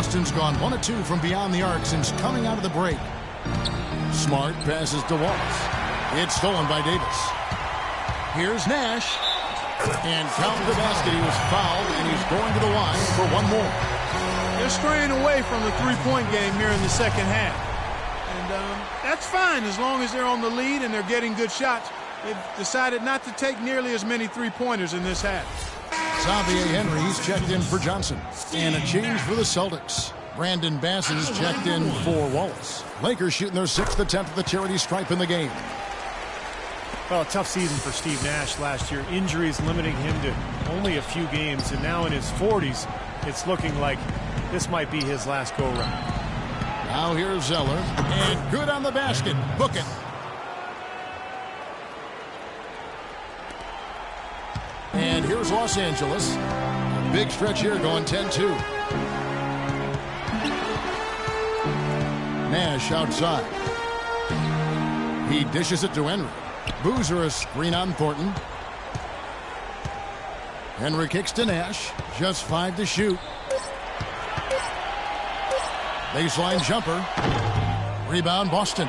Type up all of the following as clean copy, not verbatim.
Boston's gone 1 of 2 from beyond the arc since coming out of the break. Smart passes to Wallace. It's stolen by Davis. Here's Nash. And count the basket. He was fouled, and he's going to the line for one more. They're straying away from the three-point game here in the second half. And that's fine as long as they're on the lead and they're getting good shots. They've decided not to take nearly as many three-pointers in this half. Xavier Henry, he's checked in for Johnson. And a change for the Celtics. Brandon Bass is checked in for Wallace. Lakers shooting their 6th attempt at the charity stripe in the game. Well, a tough season for Steve Nash last year. Injuries limiting him to only a few games. And now in his 40s, it's looking like this might be his last go-round. Now here's Zeller. And good on the basket. Book it. And here's Los Angeles. Big stretch here going 10-2. Nash outside. He dishes it to Henry. Boozer a screen on Thornton. Henry kicks to Nash. Just 5 to shoot. Baseline jumper. Rebound Boston.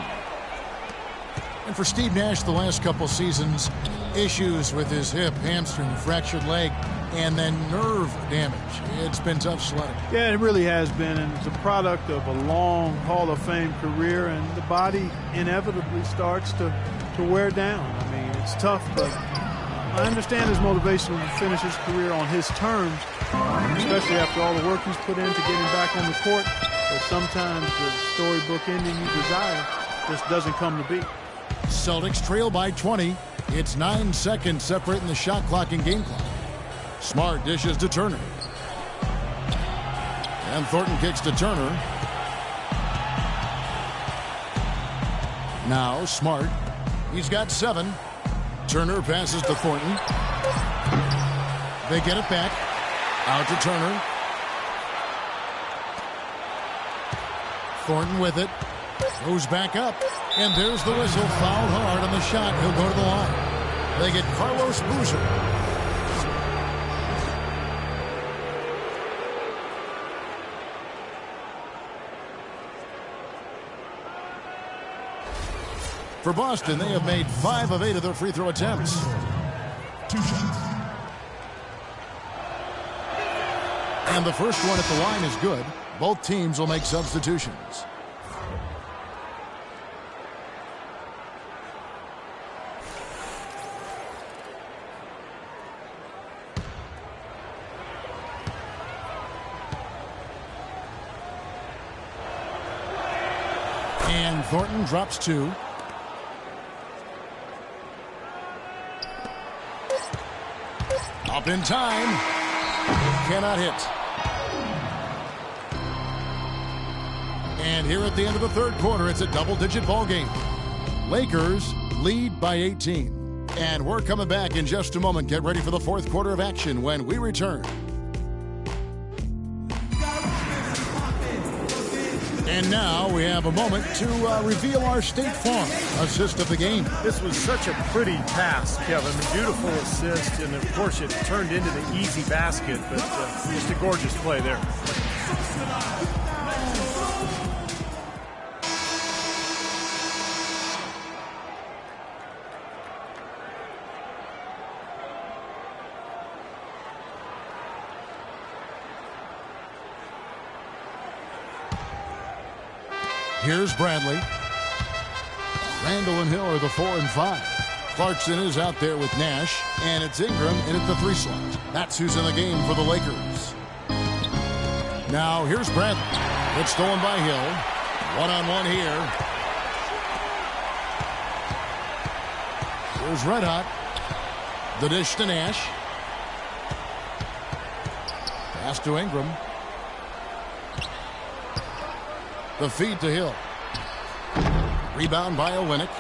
And for Steve Nash, the last couple seasons, issues with his hip, hamstring, fractured leg, and then nerve damage. It's been tough sledding. Yeah, it really has been, and it's a product of a long Hall of Fame career, and the body inevitably starts to wear down. I mean, it's tough, but I understand his motivation to finish his career on his terms, especially after all the work he's put into getting back on the court. But sometimes the storybook ending you desire just doesn't come to be. Celtics trail by 20. It's 9 seconds separating the shot clock and game clock. Smart dishes to Turner. And Thornton kicks to Turner. Now Smart. He's got 7. Turner passes to Thornton. They get it back. Out to Turner. Thornton with it. Goes back up. And there's the whistle. Fouled hard on the shot. He'll go to the line. They get Carlos Boozer. For Boston, they have made 5 of 8 of their free throw attempts. 2 shots. And the first one at the line is good. Both teams will make substitutions. And Thornton drops 2. Up in time. Cannot hit. And here at the end of the third quarter, it's a double-digit ball game. Lakers lead by 18. And we're coming back in just a moment. Get ready for the fourth quarter of action when we return. And now we have a moment to reveal our State Farm assist of the game. This was such a pretty pass, Kevin. Beautiful assist, and of course it turned into the easy basket, but just a gorgeous play there. Here's Bradley. Randall and Hill are the 4 and 5. Clarkson is out there with Nash, and it's Ingram in at the 3 slot. That's who's in the game for the Lakers. Now here's Bradley. It's stolen by Hill. One-on-one here. Here's Red Hot. The dish to Nash. Pass to Ingram. The feed to Hill. Rebound by Olynyk.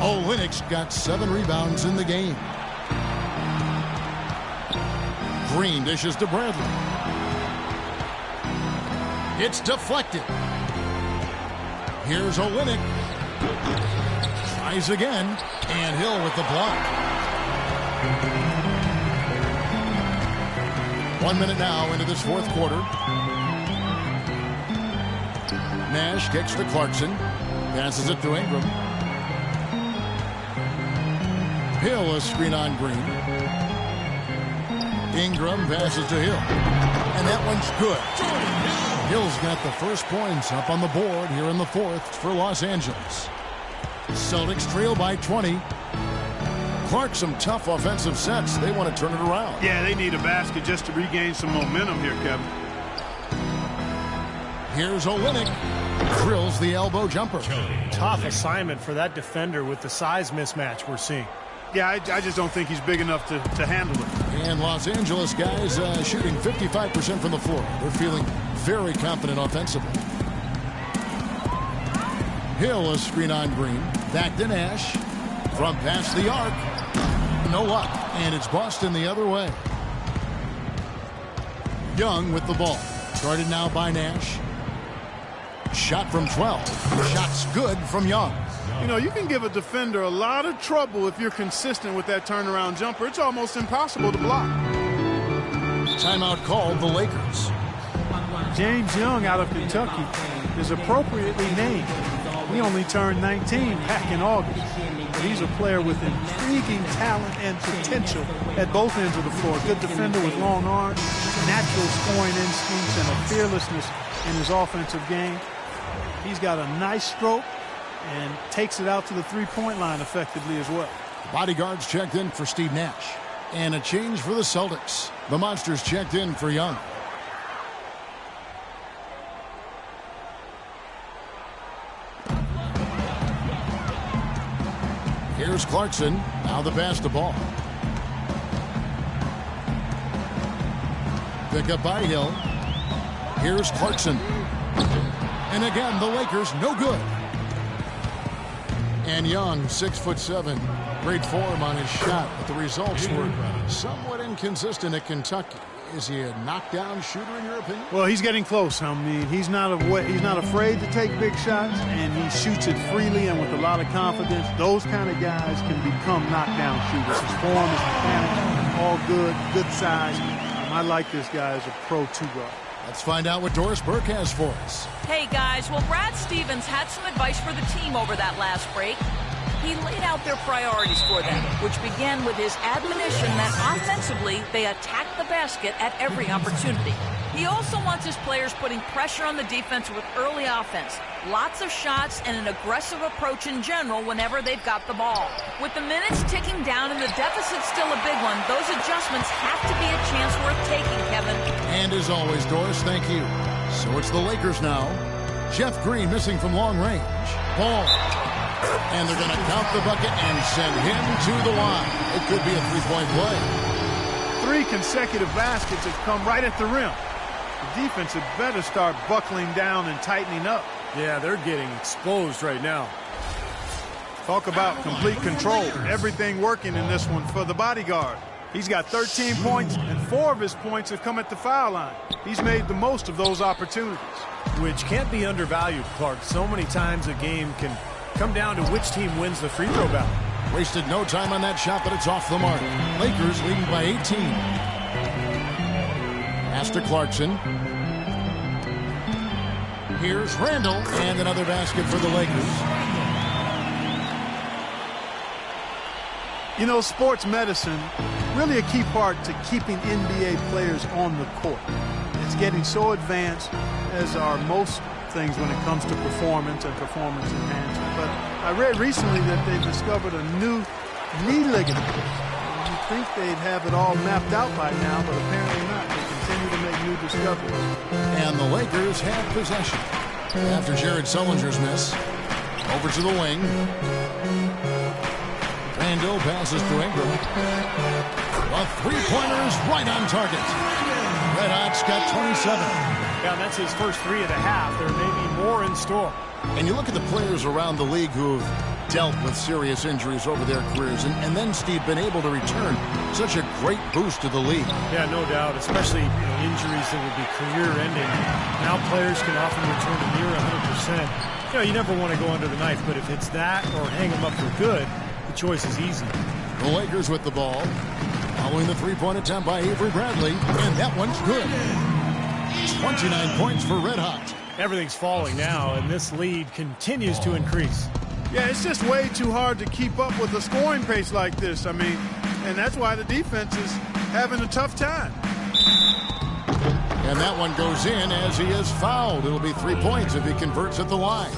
Olynyk's got 7 rebounds in the game. Green dishes to Bradley. It's deflected. Here's Olynyk. Tries again. And Hill with the block. 1 minute now into this fourth quarter. Nash kicks to Clarkson. Passes it to Ingram. Hill, a screen on Green. Ingram passes to Hill. And that one's good. Hill's got the first points up on the board here in the fourth for Los Angeles. Celtics trail by 20. Clark, some tough offensive sets. They want to turn it around. Yeah, they need a basket just to regain some momentum here, Kevin. Here's Olynyk. Drills the elbow jumper. Tough assignment for that defender with the size mismatch we're seeing. Yeah, I just don't think he's big enough to handle it. And Los Angeles guys shooting 55% from the floor. They're feeling very confident offensively. Hill, a screen on Green. Back to Nash. From past the arc. No luck. And it's Boston the other way. Young with the ball. Guarded now by Nash. Shot from 12. Shot's good from Young. You know, you can give a defender a lot of trouble if you're consistent with that turnaround jumper. It's almost impossible to block. Timeout called the Lakers. James Young out of Kentucky is appropriately named. He only turned 19 back in August. But he's a player with intriguing talent and potential at both ends of the floor. Good defender with long arms, natural scoring instincts, and a fearlessness in his offensive game. He's got a nice stroke and takes it out to the three-point line effectively as well. Bodyguards checked in for Steve Nash. And a change for the Celtics. The Monsters checked in for Young. Here's Clarkson. Now the pass to Ball. Pick up by Hill. Here's Clarkson. And again, the Lakers no good. And Young, 6'7", great form on his shot, but the results were somewhat inconsistent at Kentucky. Is he a knockdown shooter in your opinion? Well, he's getting close. I mean, he's not afraid to take big shots, and he shoots it freely and with a lot of confidence. Those kind of guys can become knockdown shooters. His form, his mechanics, all good size. I like this guy as a pro two-guard. Let's find out what Doris Burke has for us. Hey, guys. Well, Brad Stevens had some advice for the team over that last break. He laid out their priorities for them, which began with his admonition that offensively they attack the basket at every opportunity. He also wants his players putting pressure on the defense with early offense, lots of shots, and an aggressive approach in general whenever they've got the ball. With the minutes ticking down and the deficit still a big one, those adjustments have to be a chance worth taking, Kevin. And as always, Doris, thank you. So it's the Lakers now. Jeff Green missing from long range. Ball. And they're going to count the bucket and send him to the line. It could be a three-point play. 3 consecutive baskets have come right at the rim. The defense had better start buckling down and tightening up. Yeah, they're getting exposed right now. Talk about complete control. Everything working in this one for the bodyguard. He's got 13 points, and 4 of his points have come at the foul line. He's made the most of those opportunities. Which can't be undervalued, Clark. So many times a game can come down to which team wins the free throw battle. Wasted no time on that shot, but it's off the mark. Lakers leading by 18. Pass to Clarkson. Here's Randall, and another basket for the Lakers. You know, sports medicine, really a key part to keeping NBA players on the court. It's getting so advanced, as are most things when it comes to performance and performance enhancement. But I read recently that they've discovered a new knee ligament. You'd think they'd have it all mapped out by now, but apparently not. They continue to make new discoveries. And the Lakers have possession. After Jared Sullinger's miss, over to the wing. Randall passes to Ingram. A three-pointer's right on target. Red Hot's got 27. Yeah, that's his first 3 of the half. There may be more in store. And you look at the players around the league who have dealt with serious injuries over their careers, and then, Steve, been able to return. Such a great boost to the league. Yeah, no doubt, especially injuries that would be career-ending. Now players can often return to near 100%. You never want to go under the knife, but if it's that or hang them up for good, the choice is easy. The Lakers with the ball. Following the three-point attempt by Avery Bradley, and that one's good. 29 points for Red Hot. Everything's falling now, and this lead continues to increase. Yeah, it's just way too hard to keep up with a scoring pace like this. I mean, and that's why the defense is having a tough time. And that one goes in as he is fouled. It'll be 3 points if he converts at the line.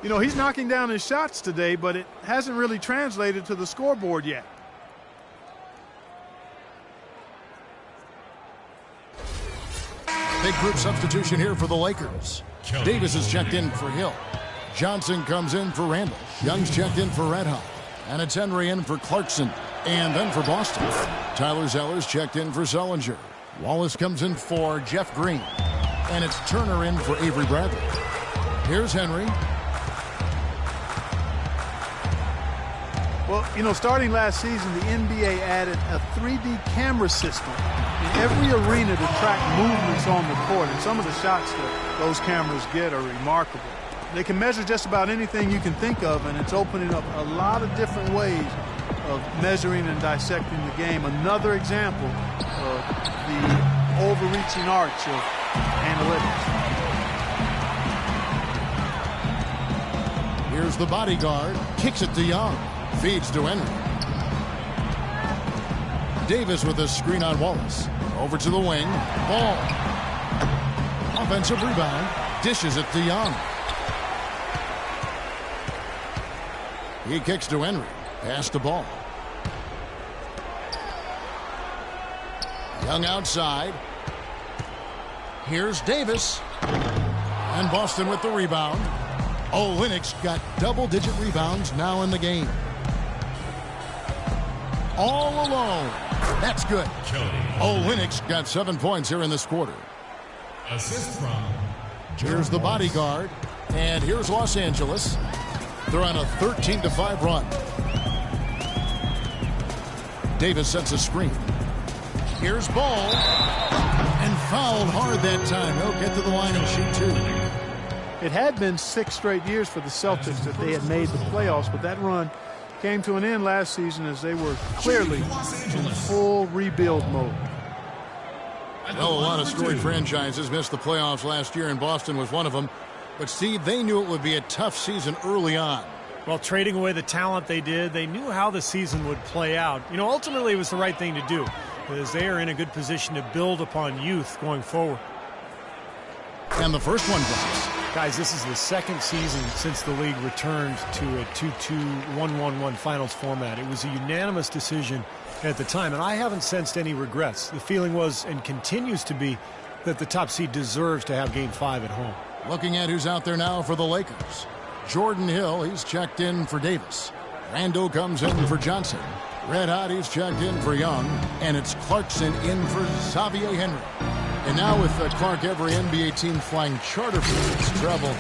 You know, he's knocking down his shots today, but it hasn't really translated to the scoreboard yet. Big group substitution here for the Lakers. Davis is checked in for Hill. Johnson comes in for Randall. Young's checked in for Red Hot. And it's Henry in for Clarkson. And then for Boston, Tyler Zeller's checked in for Sullinger. Wallace comes in for Jeff Green. And it's Turner in for Avery Bradley. Here's Henry. Well, you know, starting last season, the NBA added a 3D camera system in every arena to track movements on the court. And some of the shots that those cameras get are remarkable. They can measure just about anything you can think of, and it's opening up a lot of different ways of measuring and dissecting the game. Another example of the overreaching arch of analytics. Here's the bodyguard. Kicks it to Young. Feeds to Henry. Davis with a screen on Wallace. Over to the wing. Ball. Offensive rebound. Dishes it to Young. He kicks to Henry. Pass the ball. Young outside. Here's Davis. And Boston with the rebound. Olynyk's got double-digit rebounds now in the game. All alone. That's good. Olynyk's got 7 points here in this quarter. Assist from. Here's the bodyguard. And here's Los Angeles. They're on a 13-5 run. Davis sets a screen. Here's Ball. And fouled hard that time. He'll get to the line and shoot two. It had been 6 straight years for the Celtics that they had made the playoffs, but that run came to an end last season as they were clearly in full rebuild mode. Well, a lot of storied franchises missed the playoffs last year, and Boston was one of them. But, Steve, they knew it would be a tough season early on. Well, trading away the talent they did, they knew how the season would play out. You know, ultimately it was the right thing to do because they are in a good position to build upon youth going forward. And the first one drops. Guys, this is the second season since the league returned to a 2-2, 1-1-1 finals format. It was a unanimous decision at the time, and I haven't sensed any regrets. The feeling was, and continues to be, that the top seed deserves to have Game 5 at home. Looking at who's out there now for the Lakers. Jordan Hill, he's checked in for Davis. Randall comes in for Johnson. Red Hot, he's checked in for Young. And it's Clarkson in for Xavier Henry. And now with Clark, every NBA team flying charter flights, travel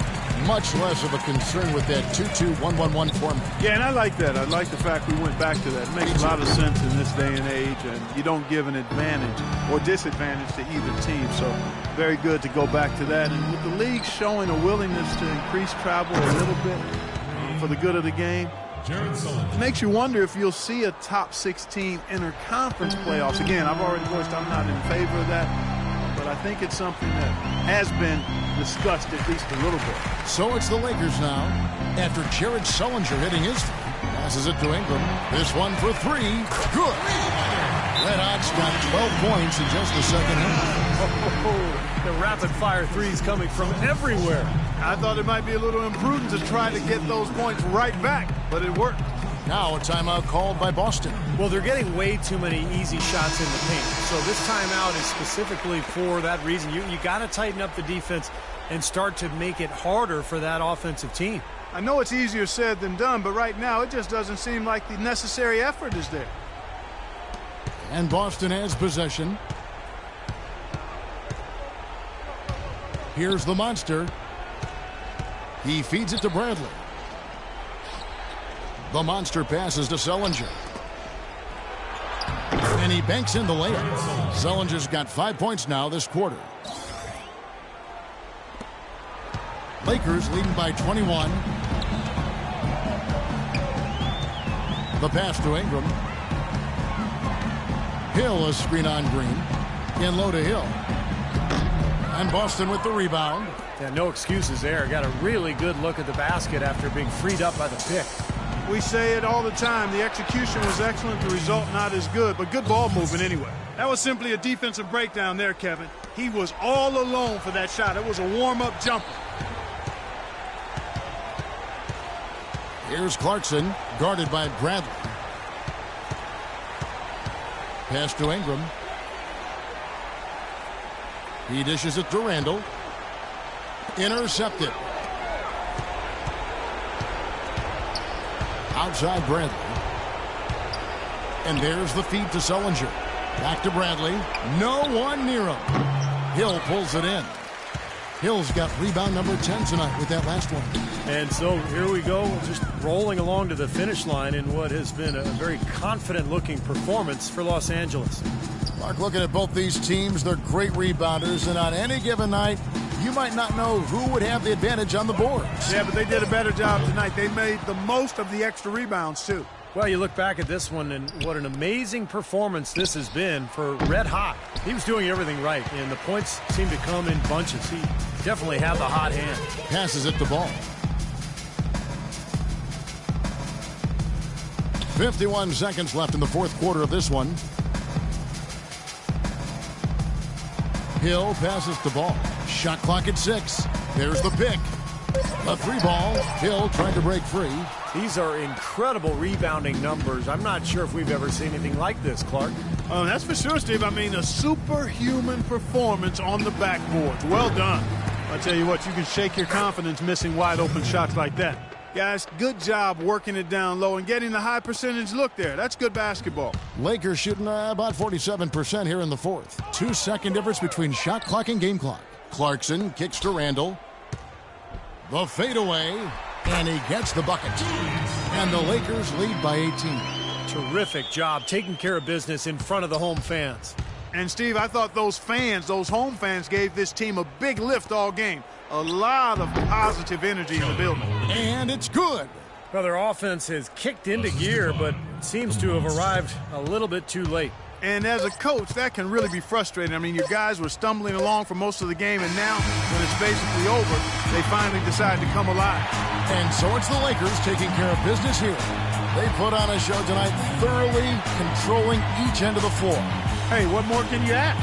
much less of a concern with that 2-2, 1-1-1 format. Yeah, and I like that. I like the fact we went back to that. It makes a lot of sense in this day and age, and you don't give an advantage or disadvantage to either team. So very good to go back to that. And with the league showing a willingness to increase travel a little bit for the good of the game, it makes you wonder if you'll see a top 16 interconference playoffs. Again, I've already voiced I'm not in favor of that, but I think it's something that has been discussed at least a little bit. So it's the Lakers now. After Jared Sullinger hitting his three, passes it to Ingram. This one for three. Good. Red Hot's got 12 points in just the second half. The rapid-fire threes coming from everywhere. I thought it might be a little imprudent to try to get those points right back, but it worked. Now a timeout called by Boston. Well, they're getting way too many easy shots in the paint. So this timeout is specifically for that reason. You got to tighten up the defense and start to make it harder for that offensive team. I know it's easier said than done, but right now it just doesn't seem like the necessary effort is there. And Boston has possession. Here's the monster. He feeds it to Bradley. The monster passes to Sullinger. And he banks in the layup. Sullinger's got 5 points now this quarter. Lakers leading by 21. The pass to Ingram. Hill, a screen on Green. In low to Hill. And Boston with the rebound. Yeah, no excuses there. Got a really good look at the basket after being freed up by the pick. We say it all the time. The execution was excellent. The result not as good, but good ball movement anyway. That was simply a defensive breakdown there, Kevin. He was all alone for that shot. It was a warm-up jumper. Here's Clarkson, guarded by Bradley. Pass to Ingram. He dishes it to Randall. Intercepted. Outside Bradley. And there's the feed to Sullinger. Back to Bradley. No one near him. Hill pulls it in. Hill's got rebound number 10 tonight with that last one. And so here we go, just rolling along to the finish line in what has been a very confident-looking performance for Los Angeles. Mark, looking at both these teams, they're great rebounders, and on any given night, you might not know who would have the advantage on the boards. Yeah, but they did a better job tonight. They made the most of the extra rebounds, too. Well, you look back at this one, and what an amazing performance this has been for Red Hot. He was doing everything right, and the points seemed to come in bunches. He definitely had the hot hand. Passes it the ball. 51 seconds left in the fourth quarter of this one. Hill passes the ball. Shot clock at 6. There's the pick. A 3-ball. Hill trying to break free. These are incredible rebounding numbers. I'm not sure if we've ever seen anything like this, Clark. That's for sure, Steve. I mean, a superhuman performance on the backboard. Well done. I'll tell you what, you can shake your confidence missing wide open shots like that. Guys, good job working it down low and getting the high percentage look there. That's good basketball. Lakers shooting about 47% here in the fourth. 2-second difference between shot clock and game clock. Clarkson kicks to Randall. The fadeaway, and he gets the bucket. And the Lakers lead by 18. Terrific job taking care of business in front of the home fans. And, Steve, I thought those fans, those home fans, gave this team a big lift all game. A lot of positive energy in the building. And it's good. Well, their offense has kicked into gear, but seems to have arrived a little bit too late. And as a coach, that can really be frustrating. I mean, your guys were stumbling along for most of the game, and now, when it's basically over, they finally decide to come alive. And so it's the Lakers taking care of business here. They put on a show tonight, thoroughly controlling each end of the floor. Hey, what more can you ask?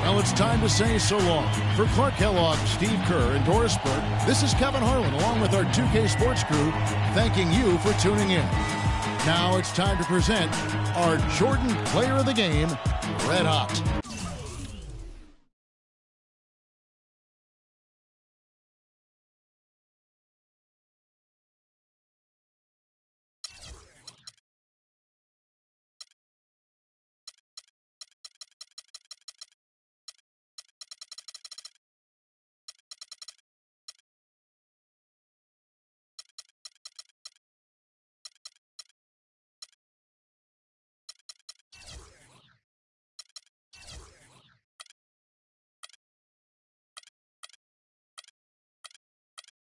Well, it's time to say so long. For Clark Kellogg, Steve Kerr, and Doris Burke, this is Kevin Harlan along with our 2K Sports crew, thanking you for tuning in. Now it's time to present our Jordan Player of the Game, Red Hot.